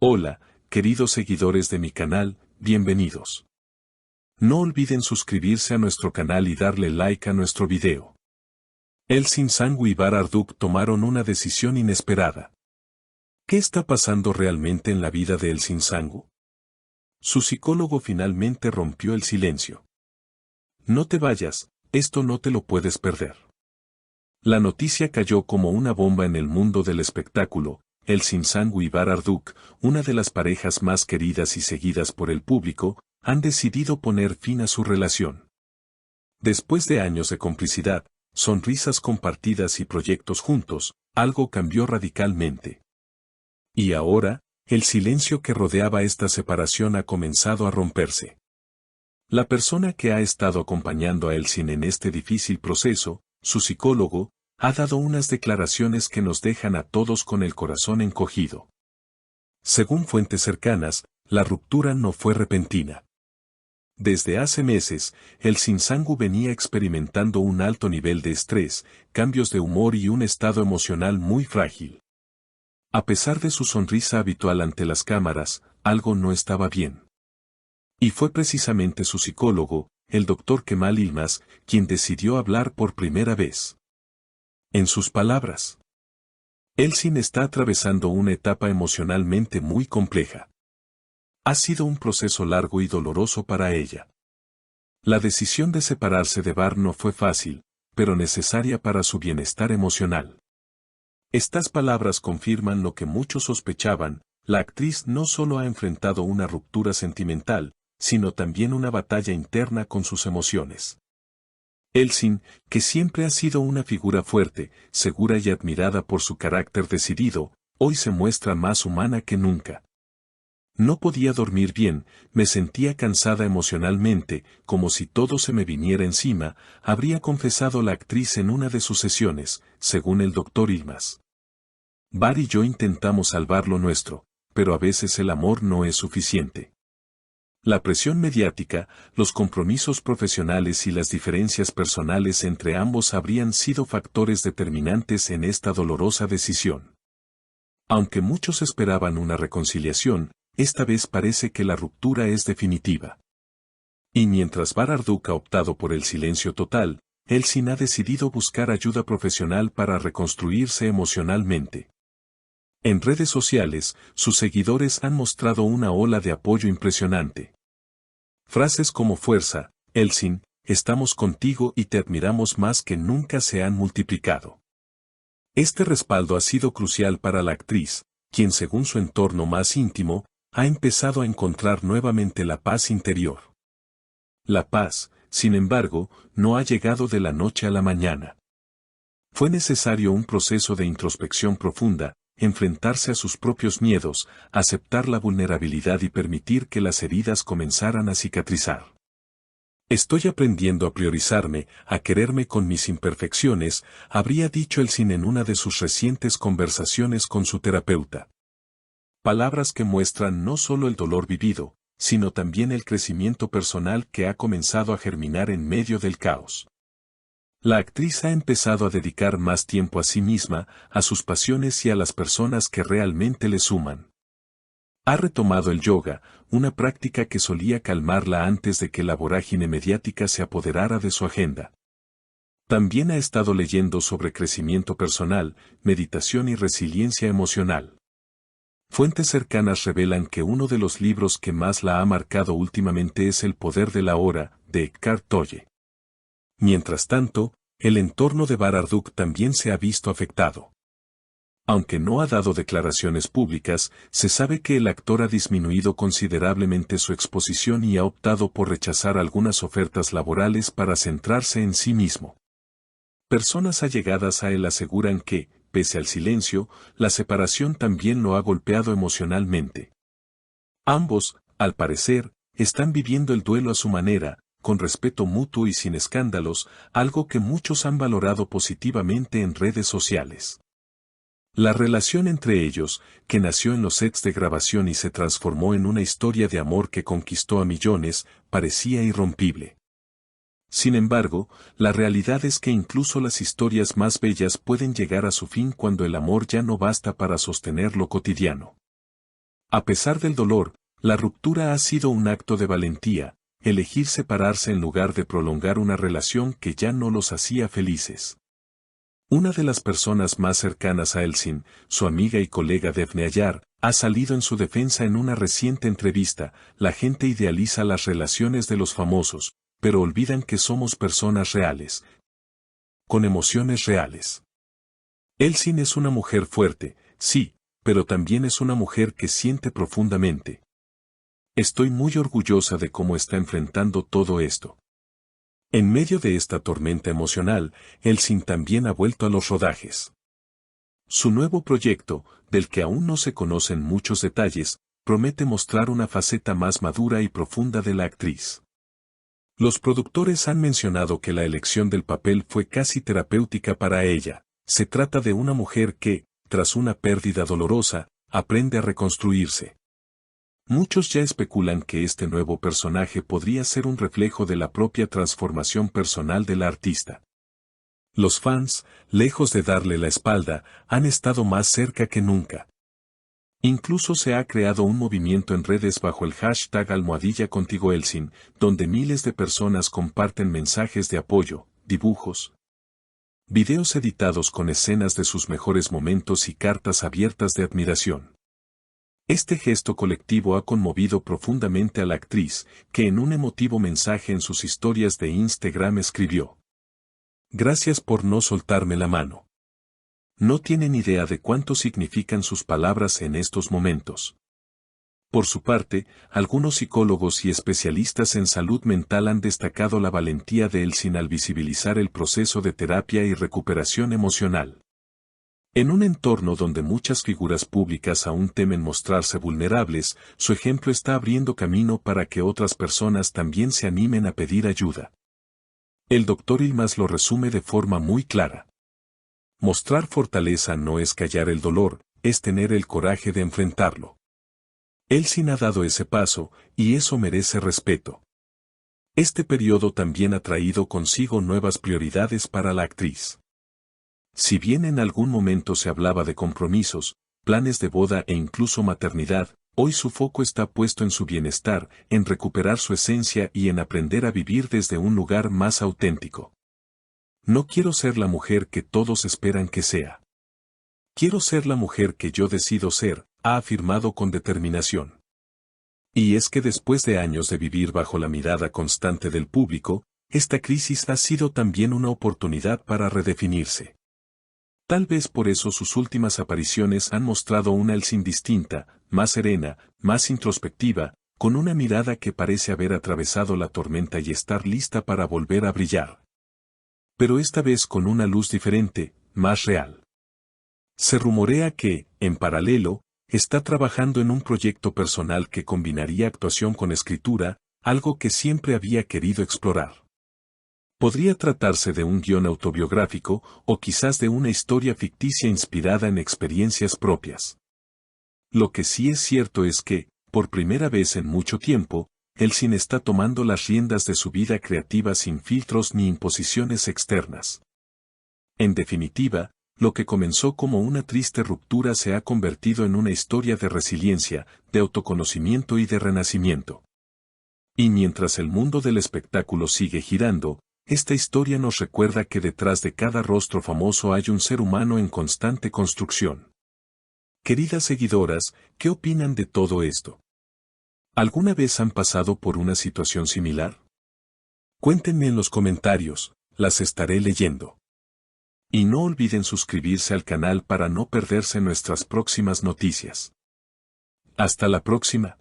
Hola, queridos seguidores de mi canal, bienvenidos. No olviden suscribirse a nuestro canal y darle like a nuestro video. Elçin Sangu y Barar Duk tomaron una decisión inesperada. ¿Qué está pasando realmente en la vida de Elçin Sangu? Su psicólogo finalmente rompió el silencio. No te vayas, esto no te lo puedes perder. La noticia cayó como una bomba en el mundo del espectáculo. Elçin Sangu y Barar Duk, una de las parejas más queridas y seguidas por el público, han decidido poner fin a su relación. Después de años de complicidad, sonrisas compartidas y proyectos juntos, algo cambió radicalmente. Y ahora, el silencio que rodeaba esta separación ha comenzado a romperse. La persona que ha estado acompañando a Elçin en este difícil proceso, su psicólogo, ha dado unas declaraciones que nos dejan a todos con el corazón encogido. Según fuentes cercanas, la ruptura no fue repentina. Desde hace meses, Elçin Sangu venía experimentando un alto nivel de estrés, cambios de humor y un estado emocional muy frágil. A pesar de su sonrisa habitual ante las cámaras, algo no estaba bien. Y fue precisamente su psicólogo, el Dr. Kemal Yılmaz, quien decidió hablar por primera vez. En sus palabras, Elçin está atravesando una etapa emocionalmente muy compleja. Ha sido un proceso largo y doloroso para ella. La decisión de separarse de Bar no fue fácil, pero necesaria para su bienestar emocional. Estas palabras confirman lo que muchos sospechaban: la actriz no solo ha enfrentado una ruptura sentimental, sino también una batalla interna con sus emociones. Elçin, que siempre ha sido una figura fuerte, segura y admirada por su carácter decidido, hoy se muestra más humana que nunca. No podía dormir bien, me sentía cansada emocionalmente, como si todo se me viniera encima, habría confesado la actriz en una de sus sesiones, según el Dr. Yılmaz. Bar y yo intentamos salvar lo nuestro, pero a veces el amor no es suficiente. La presión mediática, los compromisos profesionales y las diferencias personales entre ambos habrían sido factores determinantes en esta dolorosa decisión. Aunque muchos esperaban una reconciliación, esta vez parece que la ruptura es definitiva. Y mientras Barar Duk ha optado por el silencio total, Elçin ha decidido buscar ayuda profesional para reconstruirse emocionalmente. En redes sociales, sus seguidores han mostrado una ola de apoyo impresionante. Frases como fuerza, Elçin, estamos contigo y te admiramos más que nunca se han multiplicado. Este respaldo ha sido crucial para la actriz, quien según su entorno más íntimo, ha empezado a encontrar nuevamente la paz interior. La paz, sin embargo, no ha llegado de la noche a la mañana. Fue necesario un proceso de introspección profunda, enfrentarse a sus propios miedos, aceptar la vulnerabilidad y permitir que las heridas comenzaran a cicatrizar. Estoy aprendiendo a priorizarme, a quererme con mis imperfecciones, habría dicho Elçin en una de sus recientes conversaciones con su terapeuta. Palabras que muestran no solo el dolor vivido, sino también el crecimiento personal que ha comenzado a germinar en medio del caos. La actriz ha empezado a dedicar más tiempo a sí misma, a sus pasiones y a las personas que realmente le suman. Ha retomado el yoga, una práctica que solía calmarla antes de que la vorágine mediática se apoderara de su agenda. También ha estado leyendo sobre crecimiento personal, meditación y resiliencia emocional. Fuentes cercanas revelan que uno de los libros que más la ha marcado últimamente es El poder de la hora, de Eckhart Tolle. Mientras tanto, el entorno de Barar Duk también se ha visto afectado. Aunque no ha dado declaraciones públicas, se sabe que el actor ha disminuido considerablemente su exposición y ha optado por rechazar algunas ofertas laborales para centrarse en sí mismo. Personas allegadas a él aseguran que, pese al silencio, la separación también lo ha golpeado emocionalmente. Ambos, al parecer, están viviendo el duelo a su manera, con respeto mutuo y sin escándalos, algo que muchos han valorado positivamente en redes sociales. La relación entre ellos, que nació en los sets de grabación y se transformó en una historia de amor que conquistó a millones, parecía irrompible. Sin embargo, la realidad es que incluso las historias más bellas pueden llegar a su fin cuando el amor ya no basta para sostener lo cotidiano. A pesar del dolor, la ruptura ha sido un acto de valentía, elegir separarse en lugar de prolongar una relación que ya no los hacía felices. Una de las personas más cercanas a Elsin, su amiga y colega Daphne Ayar, ha salido en su defensa en una reciente entrevista. La gente idealiza las relaciones de los famosos, pero olvidan que somos personas reales, con emociones reales. Elsin es una mujer fuerte, sí, pero también es una mujer que siente profundamente. Estoy muy orgullosa de cómo está enfrentando todo esto. En medio de esta tormenta emocional, Elsin también ha vuelto a los rodajes. Su nuevo proyecto, del que aún no se conocen muchos detalles, promete mostrar una faceta más madura y profunda de la actriz. Los productores han mencionado que la elección del papel fue casi terapéutica para ella. Se trata de una mujer que, tras una pérdida dolorosa, aprende a reconstruirse. Muchos ya especulan que este nuevo personaje podría ser un reflejo de la propia transformación personal de la artista. Los fans, lejos de darle la espalda, han estado más cerca que nunca. Incluso se ha creado un movimiento en redes bajo el hashtag #ContigoElsin, donde miles de personas comparten mensajes de apoyo, dibujos, videos editados con escenas de sus mejores momentos y cartas abiertas de admiración. Este gesto colectivo ha conmovido profundamente a la actriz, que en un emotivo mensaje en sus historias de Instagram escribió: "Gracias por no soltarme la mano. No tienen idea de cuánto significan sus palabras en estos momentos". Por su parte, algunos psicólogos y especialistas en salud mental han destacado la valentía de Elsin al visibilizar el proceso de terapia y recuperación emocional. En un entorno donde muchas figuras públicas aún temen mostrarse vulnerables, su ejemplo está abriendo camino para que otras personas también se animen a pedir ayuda. El Dr. Yilmaz lo resume de forma muy clara. Mostrar fortaleza no es callar el dolor, es tener el coraje de enfrentarlo. Elsin ha dado ese paso, y eso merece respeto. Este periodo también ha traído consigo nuevas prioridades para la actriz. Si bien en algún momento se hablaba de compromisos, planes de boda e incluso maternidad, hoy su foco está puesto en su bienestar, en recuperar su esencia y en aprender a vivir desde un lugar más auténtico. No quiero ser la mujer que todos esperan que sea. Quiero ser la mujer que yo decido ser, ha afirmado con determinación. Y es que después de años de vivir bajo la mirada constante del público, esta crisis ha sido también una oportunidad para redefinirse. Tal vez por eso sus últimas apariciones han mostrado una Elsin distinta, más serena, más introspectiva, con una mirada que parece haber atravesado la tormenta y estar lista para volver a brillar. Pero esta vez con una luz diferente, más real. Se rumorea que, en paralelo, está trabajando en un proyecto personal que combinaría actuación con escritura, algo que siempre había querido explorar. Podría tratarse de un guión autobiográfico o quizás de una historia ficticia inspirada en experiencias propias. Lo que sí es cierto es que, por primera vez en mucho tiempo, Elsin está tomando las riendas de su vida creativa sin filtros ni imposiciones externas. En definitiva, lo que comenzó como una triste ruptura se ha convertido en una historia de resiliencia, de autoconocimiento y de renacimiento. Y mientras el mundo del espectáculo sigue girando, esta historia nos recuerda que detrás de cada rostro famoso hay un ser humano en constante construcción. Queridas seguidoras, ¿qué opinan de todo esto? ¿Alguna vez han pasado por una situación similar? Cuéntenme en los comentarios, las estaré leyendo. Y no olviden suscribirse al canal para no perderse nuestras próximas noticias. Hasta la próxima.